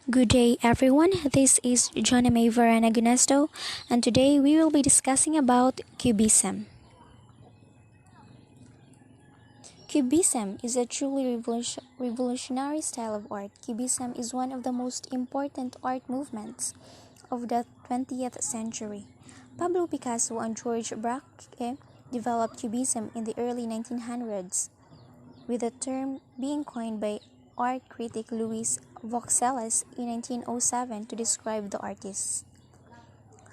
Good day, everyone. This is Joname Varana Gunesto, and today we will be discussing about Cubism. Cubism is a truly revolutionary style of art. Cubism is one of the most important art movements of the 20th century. Pablo Picasso and George Braque developed Cubism in the early 1900s, with the term being coined by art critic Louis Vauxelles in 1907 to describe the artists.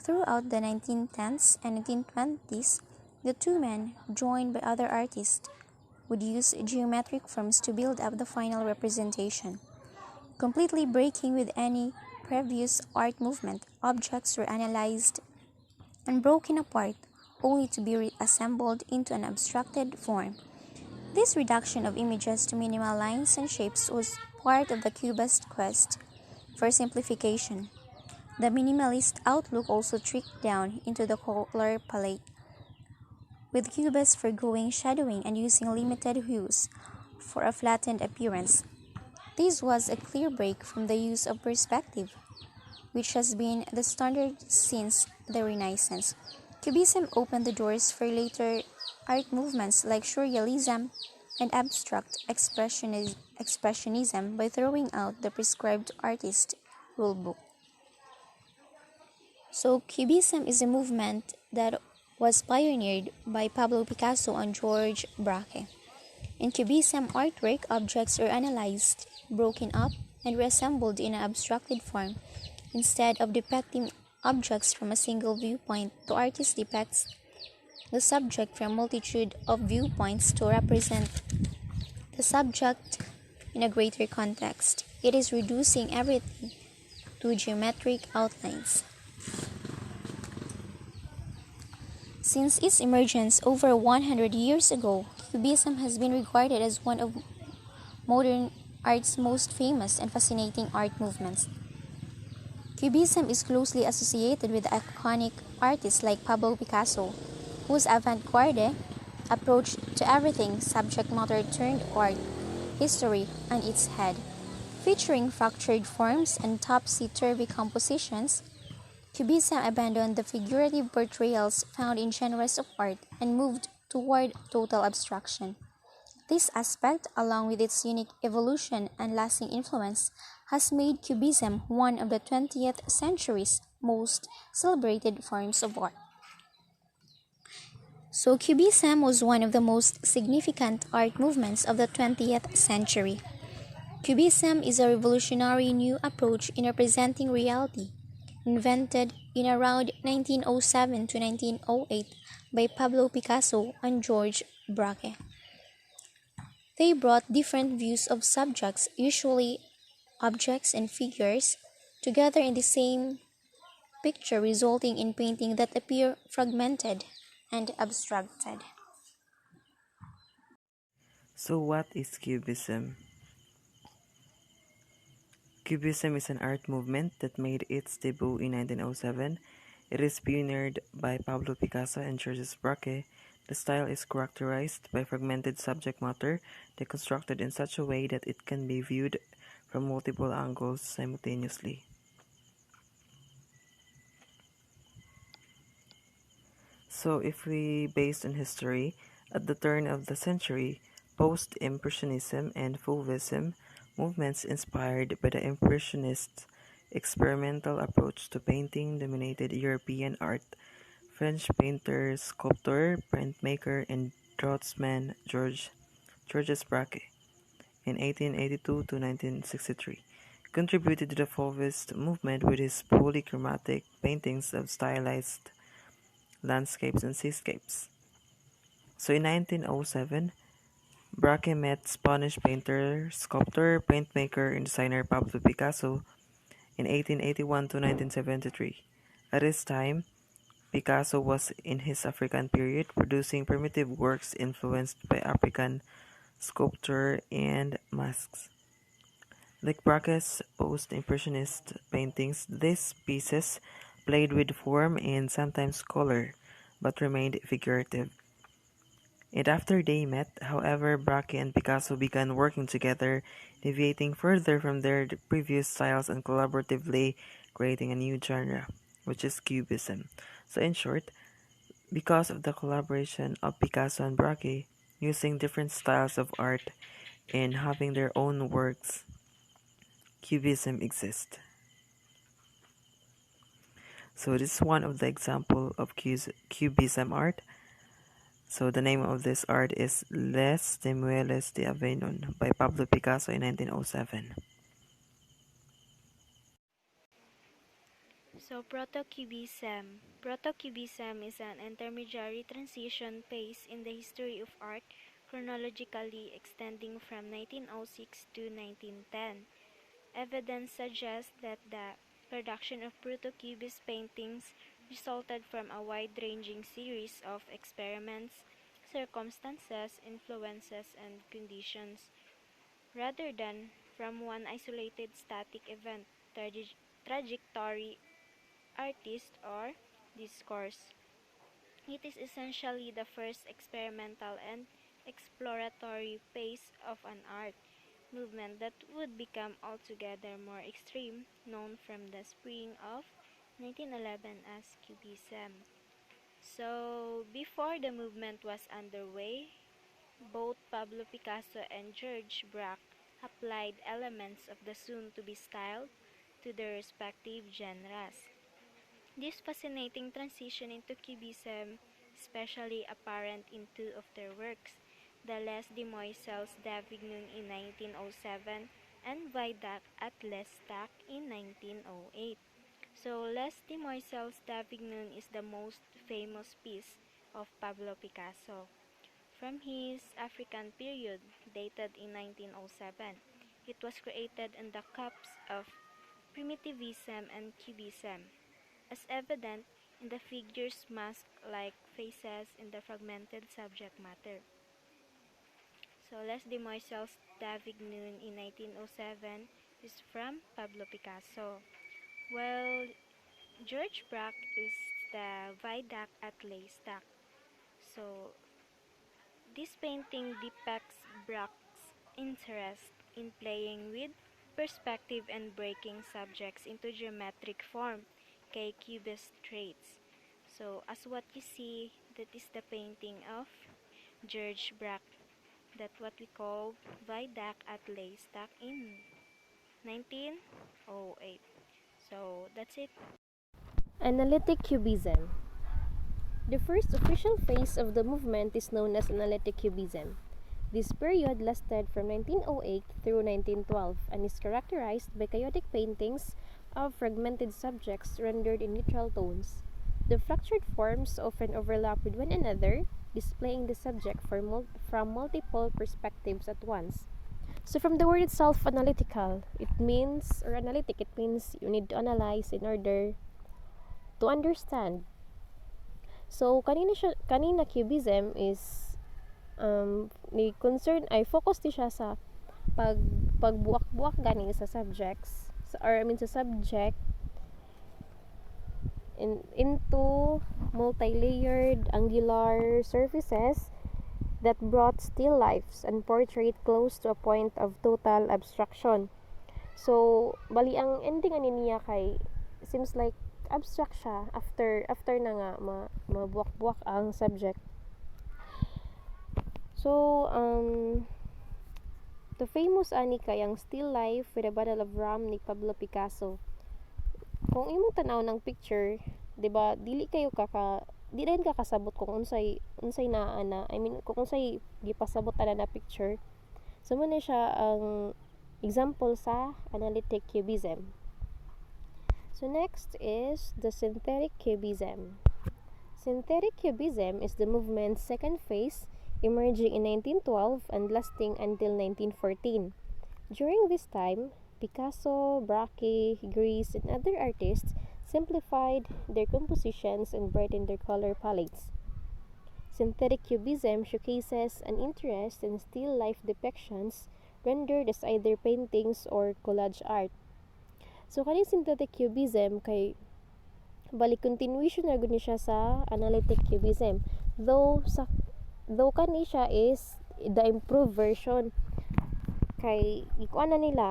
Throughout the 1910s and 1920s, the two men, joined by other artists, would use geometric forms to build up the final representation. Completely breaking with any previous art movement, objects were analyzed and broken apart only to be reassembled into an abstracted form. This reduction of images to minimal lines and shapes was part of the Cubist quest for simplification. The minimalist outlook also trickled down into the color palette, with Cubists foregoing shadowing and using limited hues for a flattened appearance. This was a clear break from the use of perspective, which has been the standard since the Renaissance. Cubism opened the doors for later art movements like Surrealism and abstract expressionism by throwing out the prescribed artist rulebook. So, Cubism is a movement that was pioneered by Pablo Picasso and George Braque. In Cubism artwork, objects are analyzed, broken up, and reassembled in an abstracted form. Instead of depicting objects from a single viewpoint, the artist depicts the subject from a multitude of viewpoints to represent the subject in a greater context. It is reducing everything to geometric outlines. Since its emergence over 100 years ago, Cubism has been regarded as one of modern art's most famous and fascinating art movements. Cubism is closely associated with iconic artists like Pablo Picasso, whose avant-garde approach to everything subject matter turned art history on its head. Featuring fractured forms and topsy-turvy compositions, Cubism abandoned the figurative portrayals found in genres of art and moved toward total abstraction. This aspect, along with its unique evolution and lasting influence, has made Cubism one of the 20th century's most celebrated forms of art. So, Cubism was one of the most significant art movements of the 20th century. Cubism is a revolutionary new approach in representing reality, invented in around 1907 to 1908 by Pablo Picasso and George Braque. They brought different views of subjects, usually objects and figures, together in the same picture, resulting in painting that appear fragmented and abstracted. So, what is Cubism? Cubism is an art movement that made its debut in 1907. It is pioneered by Pablo Picasso and Georges Braque. The style is characterized by fragmented subject matter deconstructed in such a way that it can be viewed from multiple angles simultaneously. So, if we based on history, at the turn of the century, post-impressionism and fauvism movements inspired by the impressionist experimental approach to painting dominated European art. French painter, sculptor, printmaker, and draughtsman Georges Braque in 1882 to 1963 contributed to the Fauvist movement with his polychromatic paintings of stylized landscapes and seascapes. So in 1907, Braque met Spanish painter, sculptor, printmaker, and designer Pablo Picasso in 1881 to 1973. At this time, Picasso was in his African period, producing primitive works influenced by African sculpture and masks. Like Braque's post-impressionist paintings, these pieces played with form and sometimes color, but remained figurative. And after they met, however, Braque and Picasso began working together, deviating further from their previous styles and collaboratively creating a new genre, which is Cubism. So, in short, because of the collaboration of Picasso and Braque, using different styles of art and having their own works, Cubism exists. So, this is one of the example of Cubism art. So the name of this art is Les Demueles de Aveynon by Pablo Picasso in 1907. So, Proto-Cubism. Proto-Cubism is an intermediary transition phase in the history of art, chronologically extending from 1906 to 1910. Evidence suggests that the production of Proto-Cubist paintings resulted from a wide-ranging series of experiments, circumstances, influences, and conditions, rather than from one isolated static event, trajectory, artist, or discourse. It is essentially the first experimental and exploratory phase of an art movement that would become altogether more extreme, known from the spring of 1911 as Cubism. So, before the movement was underway, both Pablo Picasso and George Braque applied elements of the soon-to-be style to their respective genres. This fascinating transition into Cubism is especially apparent in two of their works, the Les Demoiselles d'Avignon in 1907 and Vidac at L'Estaque in 1908. So, Les Demoiselles d'Avignon is the most famous piece of Pablo Picasso. From his African period, dated in 1907, it was created in the cups of Primitivism and Cubism, as evident in the figures mask-like faces in the fragmented subject matter. So, Les Demoiselles d'Avignon in 1907 is from Pablo Picasso, while George Braque is the Vidac at Leicester. So, this painting depicts Braque's interest in playing with perspective and breaking subjects into geometric form, kay cubist traits. So, as what you see, that is the painting of George Braque, that what we call Vidac at Leicester in 1908. So, that's it. Analytic Cubism. The first official phase of the movement is known as Analytic Cubism. This period lasted from 1908 through 1912 and is characterized by chaotic paintings of fragmented subjects rendered in neutral tones. The fractured forms often overlap with one another, displaying the subject from multiple perspectives at once. So from the word itself, analytical, it means, or analytic, it means you need to analyze in order to understand. So kanina cubism is ni concern ay focus di siya sa pagbuak-buak gani sa subjects or I mean sa subject into multi-layered angular surfaces that brought still lifes and portrait close to a point of total abstraction. So, bali ang ending ani niya kay seems like abstract siya after na nga mabuak-buak ang subject. So, the famous ani kay ang Still Life with a Bottle of Rum ni Pablo Picasso. Kung imong tanaw ng picture, 'di ba, di rin ka kasabot kung unsay naa na. I mean, kung unsay gipasabot ana na picture. So, mo na siya ang example sa analytic cubism. So next is the synthetic cubism. Synthetic cubism is the movement's second phase, emerging in 1912 and lasting until 1914. During this time, Picasso, Braque, Gris, and other artists simplified their compositions and brightened their color palettes. Synthetic cubism showcases an interest in still life depictions rendered as either paintings or collage art. So kaning synthetic cubism kay balik continuation na gud ni siya sa analytic cubism. Though though kani siya is the improved version, kay ikuan na nila,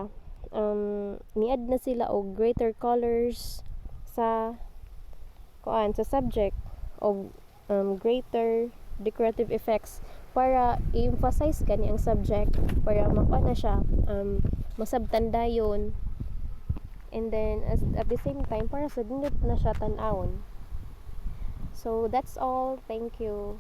niad na sila og greater colors sa sa subject, og greater decorative effects para i-emphasize gani ang subject, para mapa na siya, masabtan dayon, and then at the same time para sa dinit na siya tan-awon. So that's all, thank you.